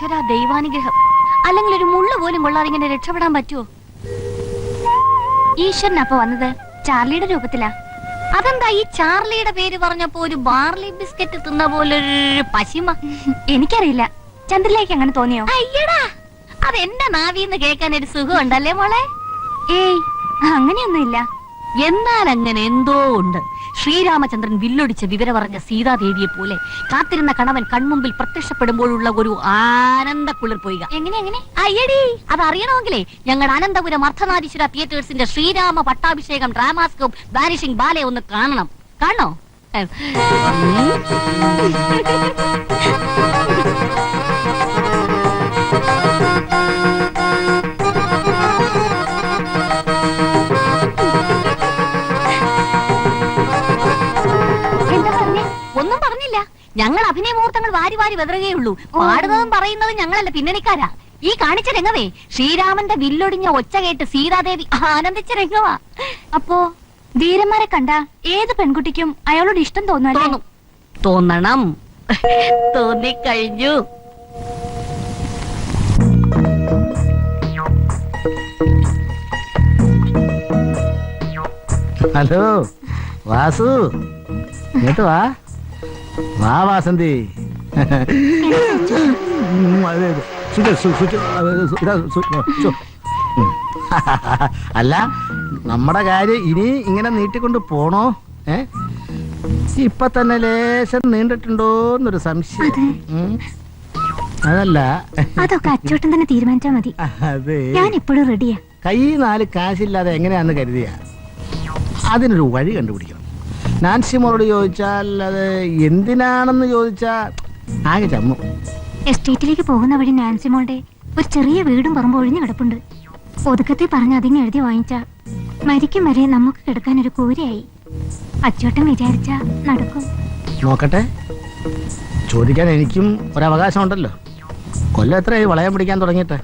ഈശ്വര ദൈവാനുഗ്രഹം. അല്ലെങ്കിൽ ഒരു മുള്ള പോലും കൊള്ളാതെ ഇങ്ങനെ രക്ഷപ്പെടാൻ പറ്റുമോ? ഈശ്വരൻ അപ്പൊ വന്നത് ചാർലിയുടെ രൂപത്തിലാ. അതെന്താ ഈ ചാർലിയുടെ പേര് പറഞ്ഞപ്പോ ഒരു ബാർലി ബിസ്ക്കറ്റ് തിന്ന പോലൊരു പശിമ? എനിക്കറിയില്ല, ചന്ദ്രലേക്ക് അങ്ങനെ തോന്നിയോ? അയ്യടാ, അതെന്റെ നാവിന്ന് കേൾക്കാൻ ഒരു സുഖം ഉണ്ടല്ലേ മോളെ? ഏയ്, അങ്ങനെയൊന്നുമില്ല. എന്നാൽ അങ്ങനെ എന്തോ ഉണ്ട്. ശ്രീരാമചന്ദ്രൻ വില്ലൊടിച്ച വിവരം പറഞ്ഞ സീതാദേവിയെ പോലെ കാത്തിരുന്ന കണവൻ കൺമുമ്പിൽ പ്രത്യക്ഷപ്പെടുമ്പോഴുള്ള ഒരു ആനന്ദ കുളിർ പോയിക. എങ്ങനെ അയ്യടി, അതറിയണമെങ്കിലേ ഞങ്ങളുടെ അനന്തപുരം അർദ്ധനാരീശ്വര തിയേറ്റേഴ്സിന്റെ ശ്രീരാമ പട്ടാഭിഷേകം ഡ്രാമാസ്കോപ്പ് വാനിഷിംഗ് ബാലെ ഒന്ന് കാണണം. കാണോ? ഒന്നും പറഞ്ഞില്ല. ഞങ്ങൾ അഭിനയ മുഹൂർത്തങ്ങൾ വാരി വാരി വെതറുകയുള്ളൂ. പാടുന്നതും പറയുന്നതും ഞങ്ങളല്ല, പിന്നണിക്കാരാ. ഈ കാണിച്ച രംഗമേ ശ്രീരാമന്റെ വില്ലൊടിഞ്ഞ ഒച്ച കേട്ട് സീതാദേവി ആനന്ദിച്ച രംഗമാ. അപ്പോ ധീരന്മാരെ കണ്ട ഏത് പെൺകുട്ടിക്കും അയാളോട് ഇഷ്ടം തോന്നണം. തോന്നിക്കഴിഞ്ഞു. ഹലോ വാസു, ഇങ്ങോട്ട് വാ. വാ വാസന്തി. അല്ല, നമ്മുടെ കാര്യം ഇനി ഇങ്ങനെ നീട്ടിക്കൊണ്ട് പോണോ? ഇപ്പൊ തന്നെ ലേശം നീണ്ടിട്ടുണ്ടോന്നൊരു സംശയം. അതല്ല, അതൊക്കെ അച്ചോട്ടൻ തന്നെ തീരുമാനിച്ചാ മതി. അതെ, ഞാൻ എപ്പോഴും റെഡിയാ. കൈ 4 കാശില്ലാതെ എങ്ങനെയാന്ന് കരുതിയ അതിനൊരു വഴി കണ്ടുപിടിക്കണം. നാൻസി മോളോട് ചോദിച്ചാൽ അത് എന്തിനാണെന്ന് ചോദിച്ചാൽ ആകെ ചമ്മു. എസ്റ്റേറ്റിലേക്ക് പോകുന്ന വഴി നാൻസി മോളുടെ ഒരു ചെറിയ വീടും പറമ്പ് ഒഴിഞ്ഞു കിടപ്പുണ്ട്. ഒതുക്കത്തെ പറഞ്ഞ് അതിനെ എഴുതി വാങ്ങിച്ച മരിക്കും വരെ നമുക്ക് കിടക്കാൻ ഒരു കൂരയായി. അച്ചോട്ടൻ വിചാരിച്ച നടക്കും. നോക്കട്ടെ, ചോദിക്കാൻ എനിക്കും ഒരവകാശം ഉണ്ടല്ലോ. കൊല്ലം എത്രയായി വളയം പിടിക്കാൻ തുടങ്ങിയിട്ട്?